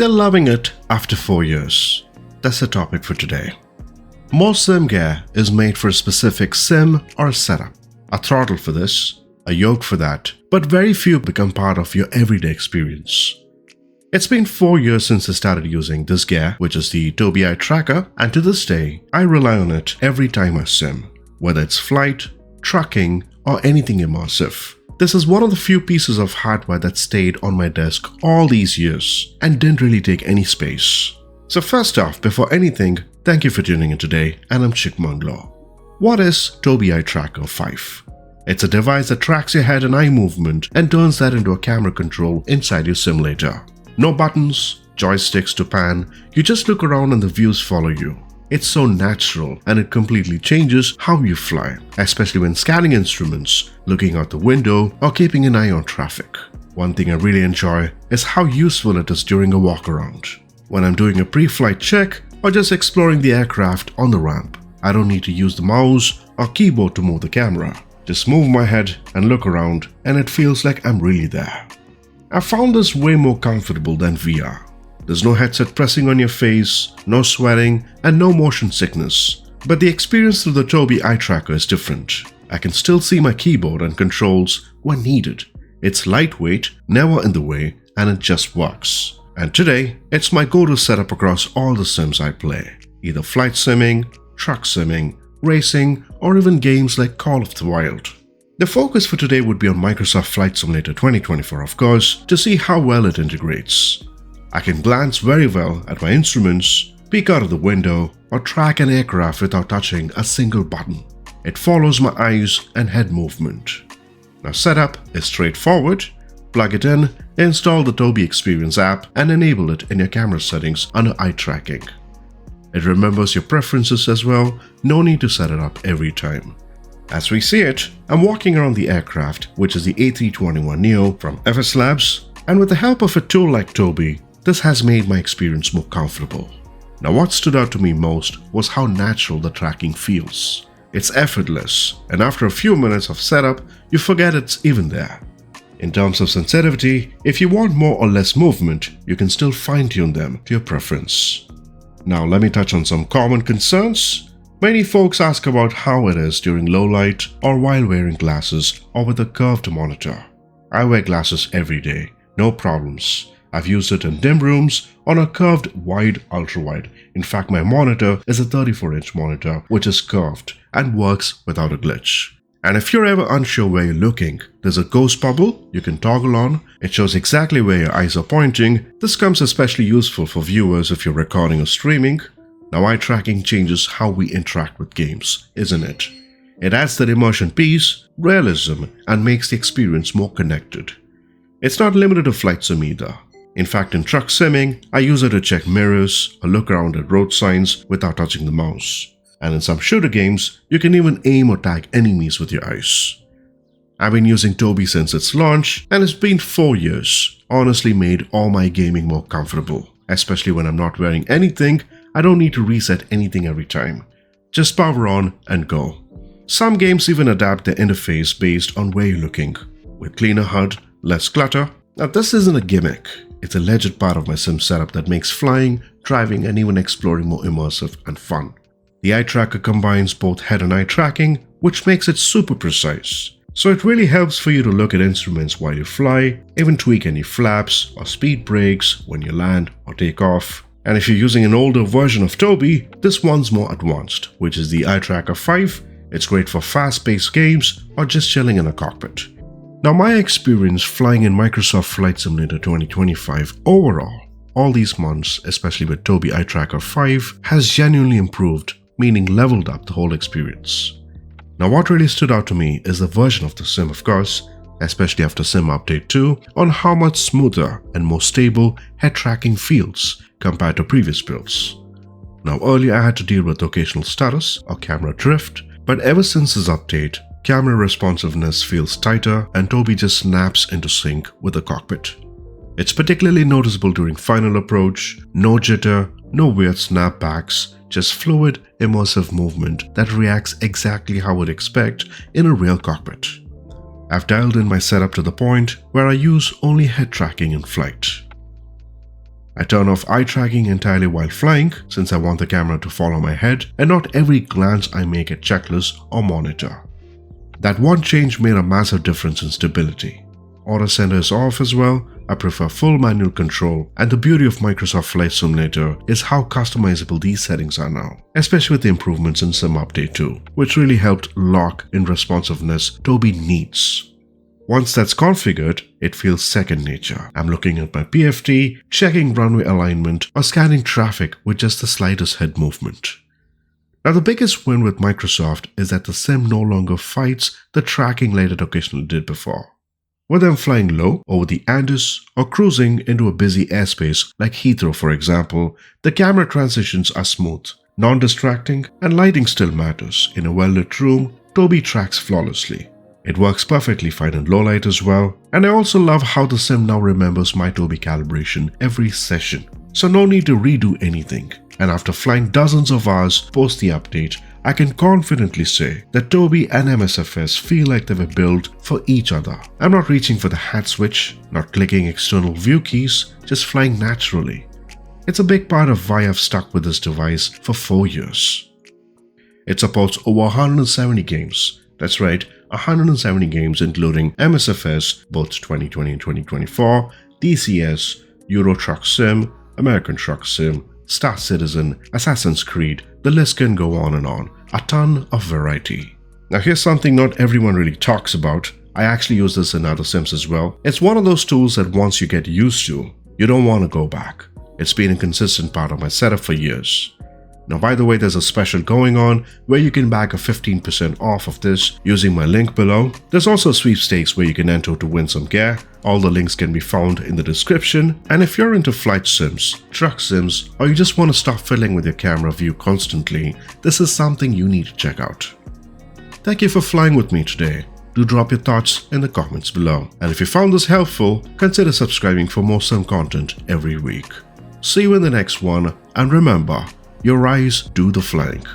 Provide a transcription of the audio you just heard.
still loving it after 4 years? That's the topic for today. Most sim gear is made for a specific sim or a setup. A throttle for this, a yoke for that, but very few become part of your everyday experience. It's been 4 years since I started using this gear, which is the Tobii Eye Tracker, and to this day, I rely on it every time I sim, whether it's flight, trucking, or anything immersive. This is one of the few pieces of hardware that stayed on my desk all these years and didn't really take any space. So first off, before anything, thank you for tuning in today, and I'm Chikmanglo. What is Tobii Eye Tracker 5? It's a device that tracks your head and eye movement and turns that into a camera control inside your simulator. No buttons, joysticks to pan, you just look around and the views follow you. It's so natural and it completely changes how you fly, especially when scanning instruments, looking out the window, or keeping an eye on traffic. One thing I really enjoy is how useful it is during a walk around. When I'm doing a pre-flight check or just exploring the aircraft on the ramp, I don't need to use the mouse or keyboard to move the camera. Just move my head and look around and it feels like I'm really there. I found this way more comfortable than VR. There's no headset pressing on your face, no sweating, and no motion sickness. But the experience through the Tobii Eye Tracker is different. I can still see my keyboard and controls when needed. It's lightweight, never in the way, and it just works. And today, it's my go-to setup across all the sims I play. Either flight simming, truck simming, racing, or even games like Call of the Wild. The focus for today would be on Microsoft Flight Simulator 2024, of course, to see how well it integrates. I can glance very well at my instruments, peek out of the window, or track an aircraft without touching a single button. It follows my eyes and head movement. Now setup is straightforward. Plug it in, install the Tobii Experience app, and enable it in your camera settings under eye tracking. It remembers your preferences as well, no need to set it up every time. As we see it, I'm walking around the aircraft, which is the A321neo from FS Labs, and with the help of a tool like Tobii, this has made my experience more comfortable. Now what stood out to me most was how natural the tracking feels. It's effortless, and after a few minutes of setup, you forget it's even there. In terms of sensitivity, if you want more or less movement, you can still fine-tune them to your preference. Now let me touch on some common concerns. Many folks ask about how it is during low light or while wearing glasses or with a curved monitor. I wear glasses every day, no problems. I've used it in dim rooms on a curved wide ultra-wide. In fact, my monitor is a 34-inch monitor which is curved and works without a glitch. And if you're ever unsure where you're looking, there's a ghost bubble you can toggle on. It shows exactly where your eyes are pointing. This comes especially useful for viewers if you're recording or streaming. Now eye tracking changes how we interact with games, isn't it? It adds that immersion piece, realism, and makes the experience more connected. It's not limited to flight sim either. In fact, in truck simming, I use it to check mirrors or look around at road signs without touching the mouse. And in some shooter games, you can even aim or tag enemies with your eyes. I've been using Tobii since its launch, and it's been 4 years. Honestly made all my gaming more comfortable. Especially when I'm not wearing anything, I don't need to reset anything every time. Just power on and go. Some games even adapt their interface based on where you're looking, with cleaner HUD, less clutter. Now this isn't a gimmick. It's a legit part of my sim setup that makes flying, driving, and even exploring more immersive and fun. The eye tracker combines both head and eye tracking, which makes it super precise. So it really helps for you to look at instruments while you fly, even tweak any flaps or speed brakes when you land or take off. And if you're using an older version of Tobii, this one's more advanced, which is the Eye Tracker 5. It's great for fast-paced games or just chilling in a cockpit. Now my experience flying in Microsoft Flight Simulator 2025 overall, all these months, especially with Tobii Eye Tracker 5, has genuinely improved, meaning leveled up the whole experience. Now what really stood out to me is the version of the sim, of course, especially after Sim Update 2, on how much smoother and more stable head tracking feels compared to previous builds. Now earlier I had to deal with occasional stutters or camera drift, but ever since this update, camera responsiveness feels tighter and Tobii just snaps into sync with the cockpit. It's particularly noticeable during final approach, no jitter, no weird snapbacks, just fluid, immersive movement that reacts exactly how I'd expect in a real cockpit. I've dialed in my setup to the point where I use only head tracking in flight. I turn off eye tracking entirely while flying since I want the camera to follow my head and not every glance I make at checklist or monitor. That one change made a massive difference in stability. Auto center is off as well. I prefer full manual control, and the beauty of Microsoft Flight Simulator is how customizable these settings are now, especially with the improvements in Sim Update 2, which really helped lock in responsiveness Tobii needs. Once that's configured, it feels second nature. I'm looking at my PFT, checking runway alignment, or scanning traffic with just the slightest head movement. Now the biggest win with Microsoft is that the sim no longer fights the tracking like it occasionally did before. Whether I'm flying low over the Andes or cruising into a busy airspace like Heathrow for example, the camera transitions are smooth, non-distracting, and lighting still matters. In a well-lit room, Tobii tracks flawlessly. It works perfectly fine in low light as well, and I also love how the sim now remembers my Tobii calibration every session, so no need to redo anything. And after flying dozens of hours post the update, I can confidently say that Tobii and MSFS feel like they were built for each other. I'm not reaching for the hat switch, not clicking external view keys, just flying naturally. It's a big part of why I've stuck with this device for 4 years. It supports over 170 games. That's right, 170 games including MSFS, both 2020 and 2024, DCS, Euro Truck Sim, American Truck Sim, Star Citizen, Assassin's Creed, the list can go on and on. A ton of variety. Now here's something not everyone really talks about. I actually use this in other sims as well. It's one of those tools that once you get used to, you don't want to go back. It's been a consistent part of my setup for years. Now by the way, there's a special going on where you can bag a 15% off of this using my link below. There's also sweepstakes where you can enter to win some gear. All the links can be found in the description. And if you're into flight sims, truck sims, or you just want to stop fiddling with your camera view constantly, this is something you need to check out. Thank you for flying with me today. Do drop your thoughts in the comments below. And if you found this helpful, consider subscribing for more sim content every week. See you in the next one, and remember, your eyes do the flying.